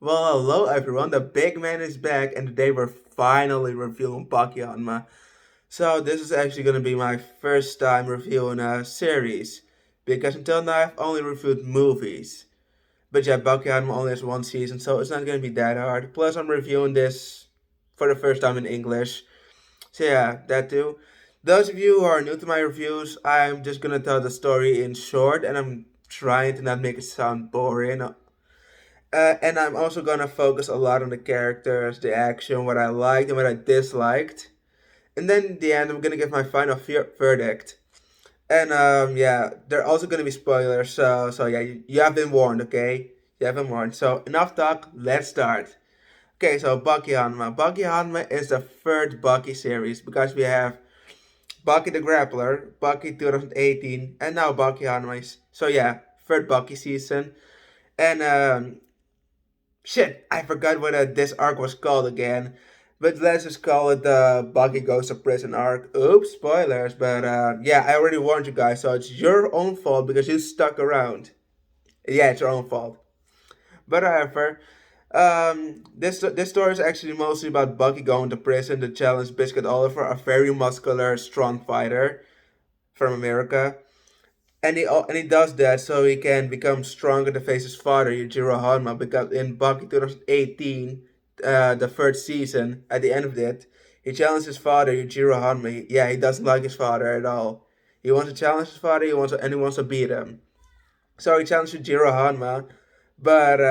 Well, hello everyone. The big man is back, and today we're finally reviewing Baki Hanma. So this is actually gonna be my first time reviewing a series, because until now I've only reviewed movies. But yeah, Baki Hanma only has one season, so it's not gonna be that hard. Plus, I'm reviewing this for the first time in English. So yeah, that too. Those of you who are new to my reviews, I'm just gonna tell the story in short, and I'm trying to not make it sound boring. And I'm also gonna focus a lot on the characters, the action, what I liked and what I disliked. And then in the end, I'm gonna give my final verdict. And yeah, there are also gonna be spoilers. So yeah, you have been warned, okay? You have been warned. So enough talk. Let's start. Okay, so Baki Hanma. Baki Hanma is the third Baki series because we have Baki the Grappler, Baki 2018, and now Baki Hanma. So yeah, third Baki season. And shit, I forgot what this arc was called again. But let's just call it the Buggy Goes to Prison arc. Oops, spoilers. But yeah, I already warned you guys, so it's your own fault because you stuck around. Yeah, it's your own fault. But however, this story is actually mostly about Bucky going to prison to challenge Biscuit Oliver, a very muscular, strong fighter from America. And he does that so he can become stronger to face his father, Yujiro Hanma, because in Baki 2018, the third season, at the end of it, he challenged his father, Yujiro Hanma. Yeah, he doesn't like his father at all. He wants to challenge his father, and he wants to beat him. So he challenged Yujiro Hanma, but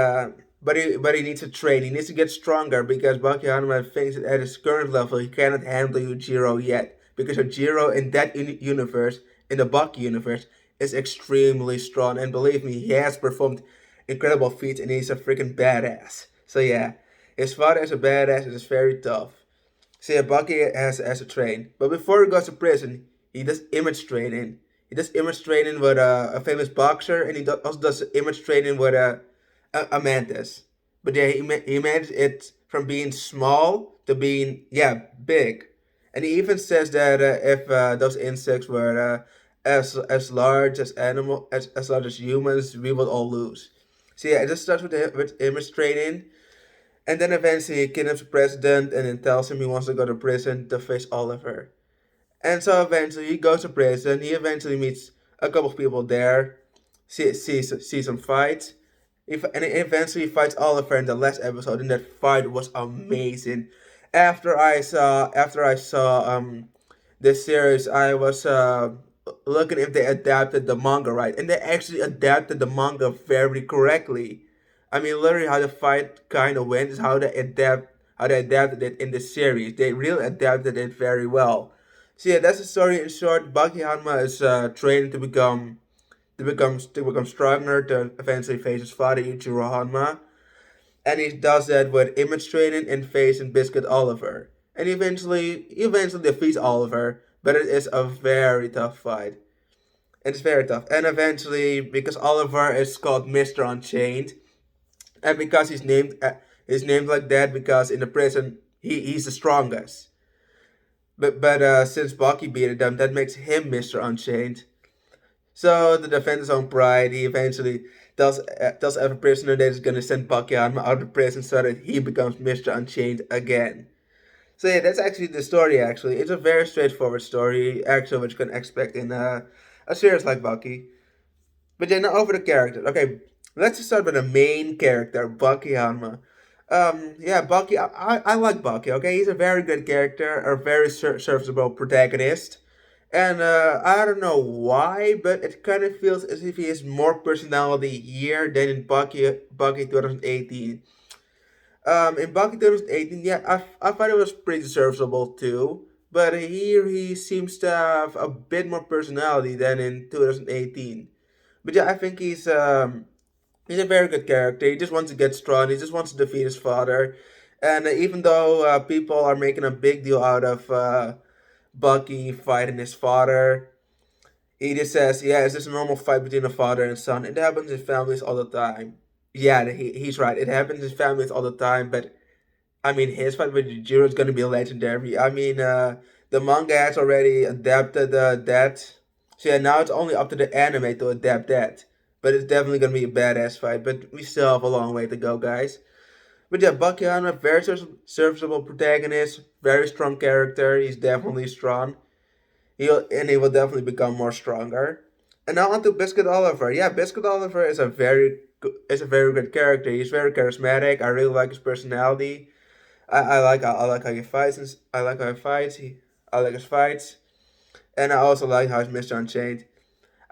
he needs to train. He needs to get stronger because Baki Hanma thinks that at his current level he cannot handle Yujiro yet, because Yujiro in that universe, in the Baki universe, is extremely strong, and believe me, he has performed incredible feats, and he's a freaking badass. So yeah, his father is a badass and is very tough. So yeah, Baki has to train, but before he goes to prison, he does image training. He does image training with a famous boxer, and also does image training with a mantis. But yeah, he managed it from being small to being, yeah, big. And he even says that if those insects were as large as as large as humans, we would all lose. So yeah, it just starts with image training, and then eventually he kidnaps the president and then tells him he wants to go to prison to face Oliver. And so eventually he goes to prison. He eventually meets a couple of people there, sees some fights. And eventually fights Oliver in the last episode, and that fight was amazing. After I saw this series, I was looking if they adapted the manga right, and they actually adapted the manga very correctly. I mean, literally, how the fight kind of went is how they adapted it in the series. They really adapted it very well. So yeah, that's the story in short. Baki Hanma is training to become stronger to eventually face his father Ichiro Hanma, and he does that with image training and facing Biscuit Oliver. And he eventually defeats Oliver, but it is a very tough fight. It's very tough. And eventually, because Oliver is called Mr. Unchained, and because he's named like that because in the prison he's the strongest. But since Baki beat him, that makes him Mr. Unchained. So to defend his own pride, he eventually tells every prisoner that he's gonna send Baki out of prison so that he becomes Mr. Unchained again. So yeah, that's actually the story. Actually, it's a very straightforward story. Actually, what you can expect in a series like Baki. But then over the characters. Okay, let's just start with the main character, Baki Hanma. Yeah, Baki. I like Baki. Okay, he's a very good character, a very serviceable protagonist. And I don't know why, but it kind of feels as if he has more personality here than in Baki 2018. In Baki 2018, yeah, I thought it was pretty serviceable too. But here he seems to have a bit more personality than in 2018. But yeah, I think he's a very good character. He just wants to get strong. He just wants to defeat his father. And even though people are making a big deal out of Bucky fighting his father, he just says, "Yeah, it's just a normal fight between a father and son. It happens in families all the time." Yeah, he's right. It happens in families all the time. But I mean, his fight with Jiro is going to be legendary. I mean, the manga has already adapted that. So yeah, now it's only up to the anime to adapt that. But it's definitely going to be a badass fight. But we still have a long way to go, guys. But yeah, Baki Hanma, very serviceable protagonist, very strong character. He's definitely strong. He will definitely become more stronger. And now on to Biscuit Oliver. Yeah, Biscuit Oliver is is a very good character. He's very charismatic. I really like his personality. I like how he fights. I like how he fights. I like his fights, and I also like how he's Mr. Unchained.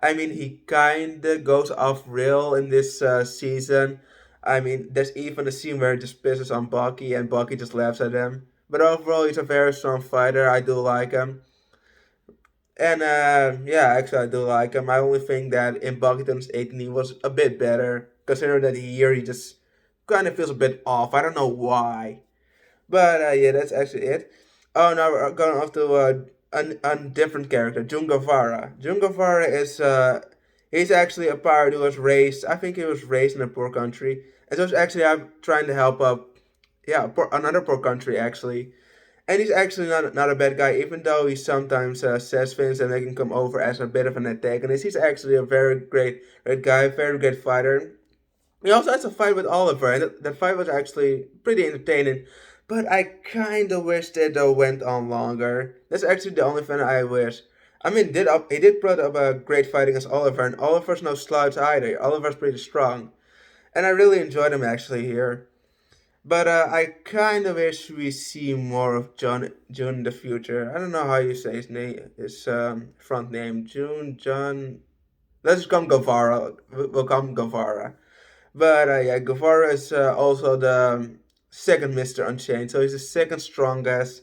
I mean, he kinda goes off rail in this season. I mean, there's even a scene where he just pisses on Baki, and Baki just laughs at him. But overall, he's a very strong fighter. I do like him. And yeah, actually, I do like him. I only think that in Baki 2018 he was a bit better, considering that here he just kind of feels a bit off. I don't know why. But yeah, that's actually it. Oh, now we're going off to a different character, Jun Guevara. Jun Guevara is he's actually a pirate who was raised. I think he was raised in a poor country, and so it's actually I'm trying to help up. Yeah, another poor country actually, and he's actually not a bad guy, even though he sometimes says things and they can come over as a bit of an antagonist. He's actually a very great guy, very great fighter. He also has a fight with Oliver, and that fight was actually pretty entertaining. But I kind of wish that went on longer. That's actually the only thing I wish. I mean, he did put up a great fight against Oliver, and Oliver's no slouch either. Oliver's pretty strong, and I really enjoyed him actually here. But I kind of wish we see more of June in the future. I don't know how you say his name, his front name, June, John. Let's call him Guevara. We'll call him Guevara. But yeah, Guevara is also the second Mr. Unchained, so he's the second strongest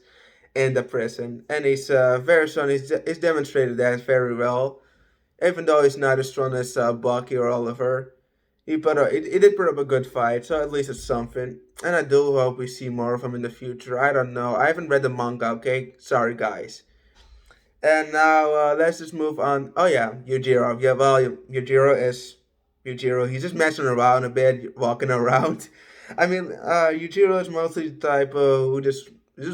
in the prison, and he's very strong. He's demonstrated that very well, even though he's not as strong as Baki or Oliver. He did put up a good fight, so at least it's something. And I do hope we see more of him in the future. I don't know. I haven't read the manga. Okay, sorry guys. And now let's just move on. Oh yeah, Yujiro. Yeah, well, Yujiro. He's just messing around a bit, walking around. I mean, Yujiro is mostly the type who just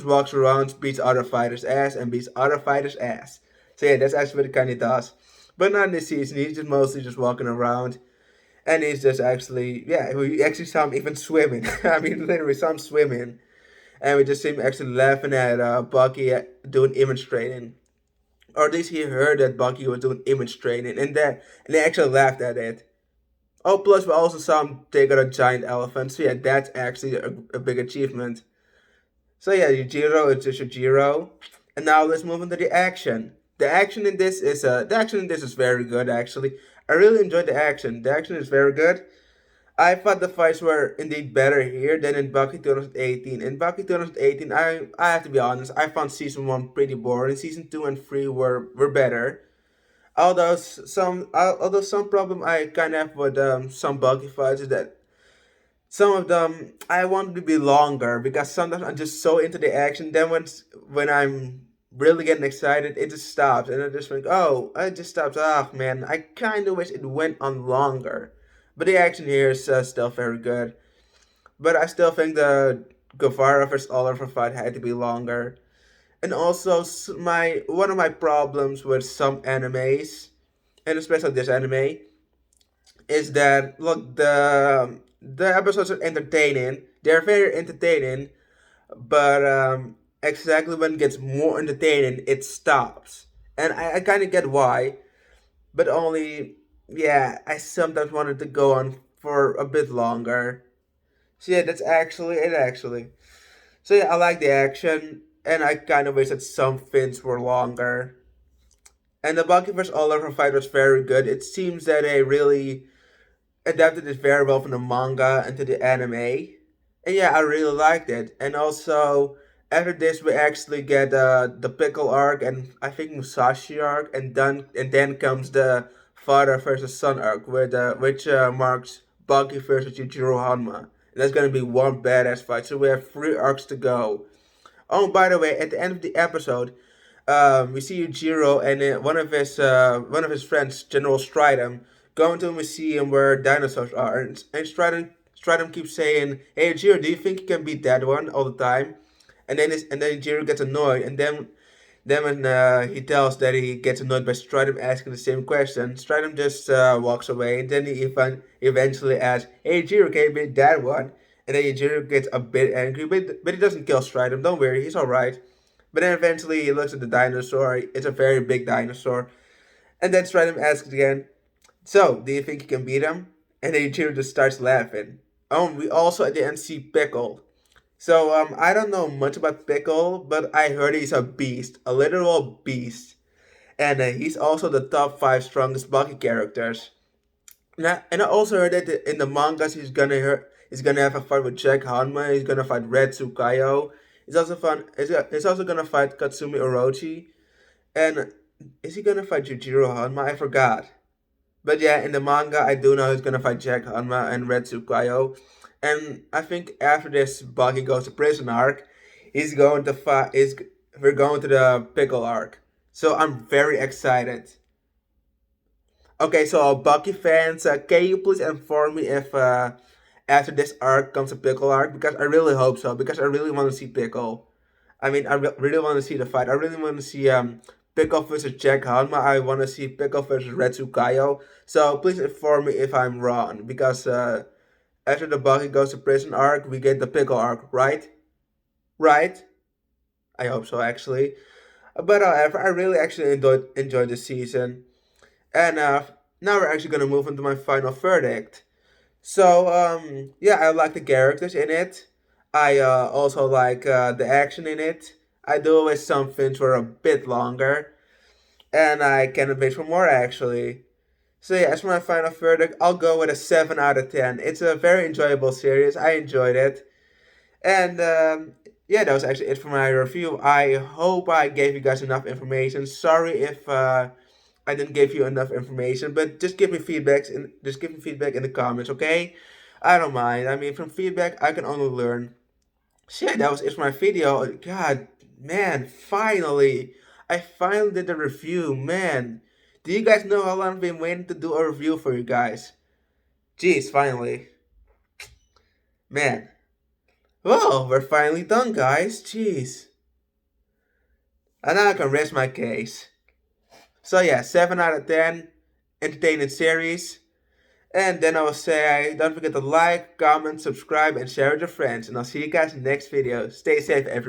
walks around, beats other fighters' ass, and beats other fighters' ass. So yeah, that's actually what he kind of does. But not in this season. He's just mostly just walking around, and he's just actually yeah. We actually saw him even swimming. I mean, literally saw him swimming, and we just see him actually laughing at Bucky doing image training, or at least he heard that Bucky was doing image training, and they actually laughed at it. Oh, plus we also saw him take out a giant elephant. So yeah, that's actually a big achievement. So yeah, Yujiro, it's just Yujiro. And now let's move into the action. The action in this is very good actually. I really enjoyed the action. The action is very good. I thought the fights were indeed better here than in Baki 2018. In Baki 2018, I have to be honest, I found season 1 pretty boring. Season 2 and 3 were better. Although some problem I kind of have with some Baki fights is that some of them I want to be longer because sometimes I'm just so into the action. Then when I'm really getting excited, it just stops, and I just think, oh, it just stops. Ah, man, I kind of wish it went on longer. But the action here is still very good. But I still think the Guevara versus Oliver fight had to be longer. And also, my one of my problems with some animes, and especially this anime, is that look the episodes are entertaining. They're very entertaining, but exactly when it gets more entertaining, it stops. And I kind of get why, but only yeah, I sometimes wanted to go on for a bit longer. So yeah, that's actually it. Actually, so yeah, I like the action, and I kind of wish that some fins were longer. And the Bucky vs. Oliver fight was very good. It seems that they really adapted it very well from the manga into the anime. And yeah, I really liked it. And also, after this, we actually get the Pickle arc and I think Musashi arc, and then comes the father versus son arc, which marks Baki versus Yujiro Hanma. And that's gonna be one badass fight. So we have 3 arcs to go. Oh, by the way, at the end of the episode, we see Yujiro and one of his friends, General Stridham, going to a museum where dinosaurs are, and Stridham keeps saying, "Hey Yujiro, do you think you can beat that one all the time?" And then Yujiro gets annoyed, and then when he tells that he gets annoyed by Stridham asking the same question, Stridham just walks away, and then he eventually asks, "Hey Yujiro, can you beat that one?" and then Yujiro gets a bit angry, but he doesn't kill Stridum. Don't worry, he's alright. But then eventually he looks at the dinosaur. It's a very big dinosaur. And then Stridum asks again, "So, do you think you can beat him?" And then Yujiro just starts laughing. We also at the end see Pickle. So I don't know much about Pickle, but I heard he's a beast, a literal beast, and he's also the top five strongest Baki characters. And I also heard that in the mangas he's gonna have a fight with Jack Hanma. He's gonna fight Red Tsukayo. He's also fun. He's also gonna fight Katsumi Orochi. And is he gonna fight Jujiro Hanma? I forgot. But yeah, in the manga, I do know he's gonna fight Jack Hanma and Red Tsukayo. And I think after this Baki goes to prison arc, he's going to fight. Is we're going to the Pickle arc. So I'm very excited. Okay, so Bucky fans, can you please inform me if after this arc comes a Pickle arc? Because I really hope so. Because I really want to see Pickle. I mean, really want to see the fight. I really want to see Pickle versus Jack Hanma. I want to see Pickle versus Retsu Kaio. So please inform me if I'm wrong. Because after the Bucky goes to prison arc, we get the Pickle arc, right? Right? I hope so, actually. But however, I really actually enjoyed the season. And now we're actually gonna move on to my final verdict. So yeah, I like the characters in it. I also like the action in it. I do wish some fins were a bit longer, and I cannot wait for more actually. So yeah, as for my final verdict, I'll go with a 7 out of 10. It's a very enjoyable series. I enjoyed it, and yeah, that was actually it for my review. I hope I gave you guys enough information. Sorry if I didn't give you enough information, but just give me feedback in the comments, okay? I don't mind. I mean, from feedback, I can only learn. So yeah, that was it for my video. God, man, finally, I finally did a review, man. Do you guys know how long I've been waiting to do a review for you guys? Jeez, finally, man. Well, we're finally done, guys. Jeez, and now I can rest my case. So yeah, 7 out of 10, entertaining series. And then I will say, don't forget to like, comment, subscribe, and share with your friends. And I'll see you guys in the next video. Stay safe, everyone.